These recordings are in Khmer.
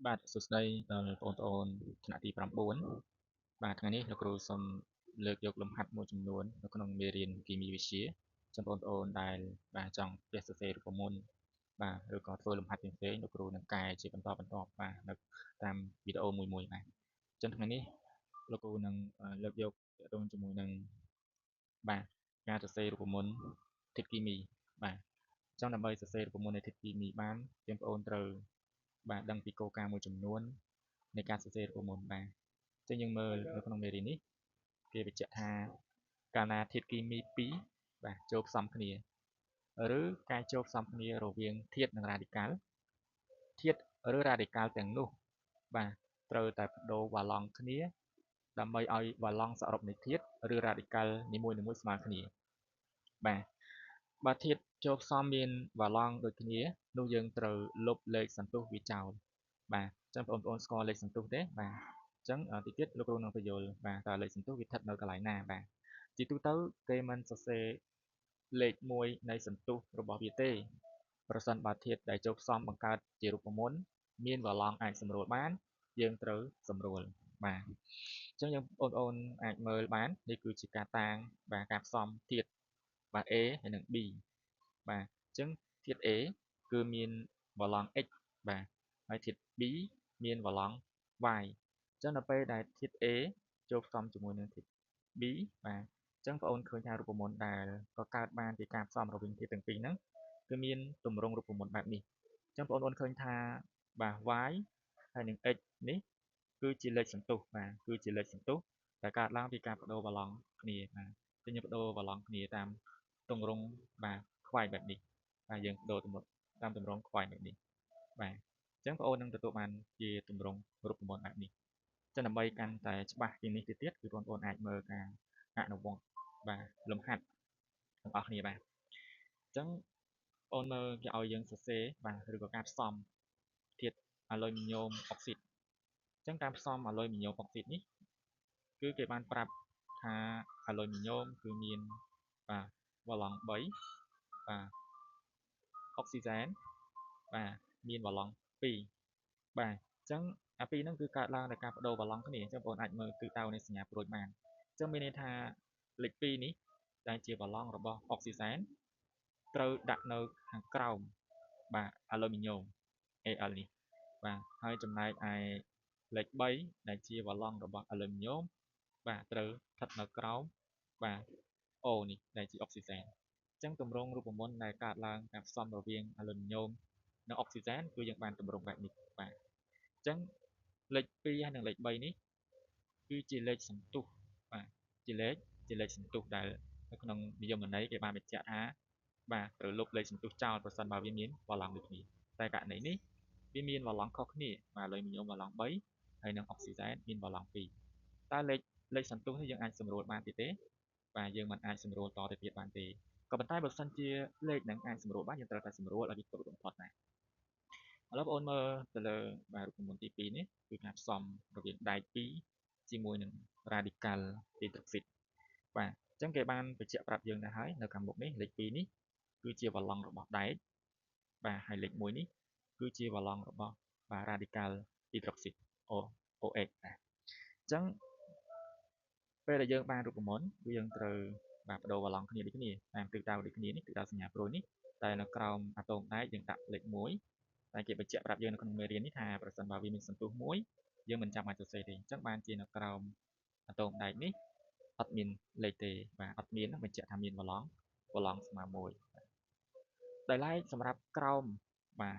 បាទសួស្តីដល់បងប្អូនថ្នាក់ទី9បាទថ្ងៃនេះលោកគ្រូសូមលើកយកលំហាត់មួយចំនួននៅក្នុងមេរៀនគីមីវិទ្យាចំពោះបងប្អូនដែលបាទចង់ផ្ទះសរសេររូបមន្តបាទឬក៏ធ្វើលំហាត់ផ្សេងៗលោកគ្រូនឹងកែជាបន្តបាទនៅតាមវីដេអូមួយបាទអញ្ចឹងថ្ងៃនេះលោកគ្រូនឹងលើកយកទាក់ទងជាមួយនឹងបាទការសរសេររូបមន្តធាតុគីមីបាទចង់ដើម្បីសរសេររូបមន្តនៃធាតុគីមីបានបងប្អូនត្រូវបាទដឹងពីគោលការណ៍មួយចំនួននៃការសរសេររូបមន្តបាទអញ្ចឹងយើងមើលនៅក្នុងមេរៀននេះគេបញ្ជាក់ថាកាលណាធាតុគីមីពីរបាទចូលផ្សំគ្នាឬការចូលផ្សំគ្នារវាងធាតុនិងរ៉ាឌីកាល់ធាតុឬរ៉ាឌីកាល់ទាំងនោះបាទត្រូវតែបដូរវ៉ាឡង់គ្នាដើម្បីឲ្យវ៉ាឡង់សរុបនៃធាតុឬរ៉ាឌីកាល់នីមួយៗស្មើគ្នាបាទបើធាតុចូលផ្សំមានវ៉ាឡង់ដូចគ្នានោះយើងត្រូវលុបលេខសន្ទុះវាចោលបាទអញ្ចឹងបងប្អូនស្គាល់លេខសន្ទុះទេបាទអញ្ចឹងតិចទៀតលោកគ្រូនឹងបញ្យល់បាទតើលេខសន្ទុះវាស្ថិតនៅកន្លែងណាបាទជាទូទៅគេមិនសរសេរលេខ1នៃសន្ទុះរបស់វាទេប្រសិនបើធាតុដែលចូលផ្សំបង្កើតជារូបមន្តមានវ៉ាឡង់អាចសម្រួលបានយើងត្រូវសម្រួលបាទអញ្ចឹងយើងបងប្អូនអាចមើលបាននេះគឺជាការតាំងបាទការផ្សំធាតុបាទ A ហើយនិង B បាទអញ្ចឹងធាតុ A គឺមានវ៉ាឡង់ X បាទហើយធាតុ B មានវ៉ាឡង់ Y អញ្ចឹងដល់ពេលដែលធាតុ A ចូលផ្សំជាមួយនឹងធាតុ B បាទអញ្ចឹងបងប្អូនឃើញថារូបមន្តដែលក៏កើតបានពីការផ្សំរវាងធាតុទាំងពីរហ្នឹងគឺមានទម្រង់រូបមន្តបែបនេះអញ្ចឹងបងប្អូនឃើញថាបាទ Y ហើយនិង X នេះគឺជាលេខសន្ទុះបាទគឺជាលេខសន្ទុះដែលកើតឡើងពីការបដូរវ៉ាឡង់គ្នាបាទគឺយើងបដូរវ៉ាឡង់គ្នាតាមទម្រង់បាទខ្វែងបែបនេះបាទយើងបដូរតាមទម្រង់ខ្វែងបែបនេះបាទអញ្ចឹងបងប្អូននឹងទទួលបានជាទម្រង់រូបមន្តបែបនេះចឹងដើម្បីកាន់តែច្បាស់ជាងនេះទៅទៀតគឺបងប្អូនអាចមើលការអនុវត្តបាទលំហាត់ទាំងអស់គ្នាបាទអញ្ចឹងបងប្អូនមើលគេឲ្យយើងសរសេរបាទឬក៏ការផ្សំធាតុអាលុយមីញ៉ូមអុកស៊ីតអញ្ចឹងការផ្សំអាលុយមីញ៉ូមអុកស៊ីតនេះគឺគេបានប្រាប់ថាអាលុយមីញ៉ូមគឺមានបាទវ៉ាឡង់3បាទអុកស៊ីហ្សែនបាទមានវ៉ាឡង់2បាទអញ្ចឹងអាពីរហ្នឹងគឺកើតឡើងដោយការបដូរវ៉ាឡង់គ្នាអញ្ចឹងបងប្អូនអាចមើលទិសដៅនៃសញ្ញាប្រូចបានអញ្ចឹងមានន័យថាលេខ2នេះដែលជាវ៉ាឡង់របស់អុកស៊ីហ្សែនត្រូវដាក់នៅខាងក្រោមបាទអាលុយមីញ៉ូម Al នេះបាទហើយចំណែកឯលេខ3ដែលជាវ៉ាឡង់របស់អាលុយមីញ៉ូមបាទត្រូវស្ថិតនៅក្រោមបាទ O នេះដែលជាអុកស៊ីហ្សែនអញ្ចឹងទម្រង់រូបមន្តដែលកើតឡើងការផ្សំរវាងអាលុយមីញ៉ូមនិងអុកស៊ីហ្សែនគឺយើងបានទម្រង់បែបនេះបាទអញ្ចឹងលេខ2ហើយនិងលេខ3នេះគឺជាលេខសន្ទុះបាទជាលេខសន្ទុះដែលនៅក្នុងនិយមន័យគេបានបញ្ជាក់ថាបាទត្រូវលុបលេខសន្ទុះចោលប្រសិនបើវាមានវ៉ាឡង់ដូចគ្នាតែករណីនេះវាមានវ៉ាឡង់ខុសគ្នាបាទអាលុយមីញ៉ូមវ៉ាឡង់3ហើយនិងអុកស៊ីហ្សែនមានវ៉ាឡង់2តើលេខសន្ទុះនេះយើងអាចសម្រួលបានទេបាទយើងមិនអាចសម្រួលតទៅទៀតបានទេក៏ប៉ុន្តែបើសិនជាលេខនឹងអាចសម្រួលបានយើងត្រូវតែសម្រួលឲ្យវាគ្រប់បំផុតណាឥឡូវបងប្អូនមើលទៅលើបាទរូបមន្តទី2នេះគឺការផ្សំរវាងដែក2ជាមួយនឹងរ៉ាឌីកាល់ហីដ្រុកស៊ីតបាទអញ្ចឹងគេបានបញ្ជាក់ប្រាប់យើងដែរហើយនៅខាងមុខនេះលេខ2នេះគឺជាវ៉ាឡង់របស់ដែកបាទហើយលេខ1នេះគឺជាវ៉ាឡង់របស់បាទរ៉ាឌីកាល់ហីដ្រុកស៊ីត OH ណាអញ្ចឹងពេលដែលយើងបានរូបមន្តគឺយើងត្រូវបាទបដូរវ៉ាឡង់គ្នាដូចគ្នាតាមទិសដៅដូចគ្នានេះទិសដៅសញ្ញាប្រូចនេះតែនៅក្រោមអាតូមដែកយើងដាក់លេខ1តែគេបញ្ជាក់ប្រាប់យើងនៅក្នុងមេរៀននេះថាប្រសិនបើវាមានសន្ទុះមួយយើងមិនចាំបាច់សរសេរទេអញ្ចឹងបានជានៅក្រោមអាតូមដែកនេះអត់មានលេខទេបាទអត់មានបញ្ជាក់ថាមានវ៉ាឡង់ស្មើ1ដោយឡែកសម្រាប់ក្រោមបាទ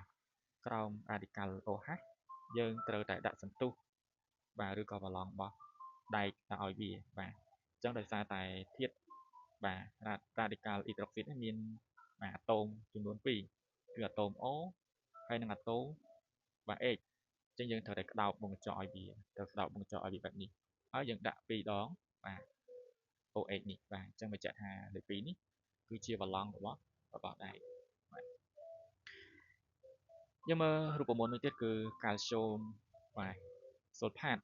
ក្រោមរ៉ាឌីកាល់ OH យើងត្រូវតែដាក់សន្ទុះបាទឬក៏វ៉ាឡង់របស់ដែកឲ្យវាបាទអញ្ចឹងដោយសារតែធាតុបាទរ៉ាឌីកាល់ហីដ្រុកស៊ីតនេះមានបាទអាតូមចំនួន2គឺអាតូម O ហើយនិងអាតូមបាទ H អញ្ចឹងយើងត្រូវតែក្តោបវងកញ្ចក់ឲ្យវាត្រូវក្តោបវងកញ្ចក់ឲ្យវាបែបនេះហើយយើងដាក់2ដងបាទ OH នេះបាទអញ្ចឹងបញ្ជាក់ថាលេខ2នេះគឺជាវ៉ាឡង់របស់ដែកបាទយើងមើលរូបមន្តមួយទៀតគឺកាល់ស្យូមបាទស៊ុលផាត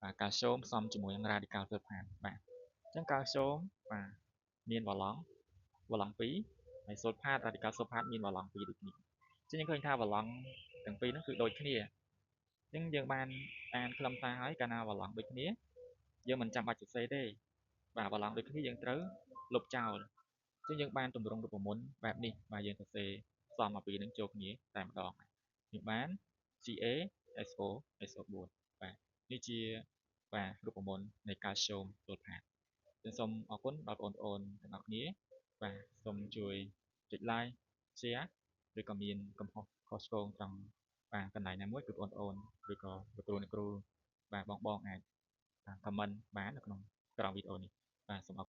បាទកាល់ស្យូមផ្សំជាមួយនឹងរ៉ាឌីកាល់ស៊ុលផាតបាទអញ្ចឹងកាល់ស្យូមបាទមានវ៉ាឡង់2ហើយស៊ុលផាតរ៉ាឌីកាល់ស៊ុលផាតមានវ៉ាឡង់2ដូចគ្នាអញ្ចឹងយើងឃើញថាវ៉ាឡង់ទាំងពីរហ្នឹងគឺដូចគ្នា ចឹងយើងបានអានខ្លឹមសារហើយកាលណាប្រឡងដូចគ្នាយើងមិនចាំបាច់សរសេរទេបាទប្រឡងដូចគ្នាយើងត្រូវលុបចោលចឹងយើងបានទម្រង់រូបមន្តបែបនេះបាទយើងសរសេរសំអំពីនឹងចូលគ្នាតែម្ដងយើងបាន CaSO SO4 បាទនេះជាបាទរូបមន្តនៃកាល់ស្យូមស័លផាតចឹងសូមអរគុណដល់បងប្អូនទាំងអស់គ្នាបាទសូមជួយចុច like share ឬក៏មានកំហុសខុសឆ្គងត្រង់បាទកន្លែងណាមួយគឺបងប្អូនឬក៏លោកគ្រូបាទបងអាចcomment បាននៅក្នុងក្រោមវីដេអូនេះបាទសូមអរគុណ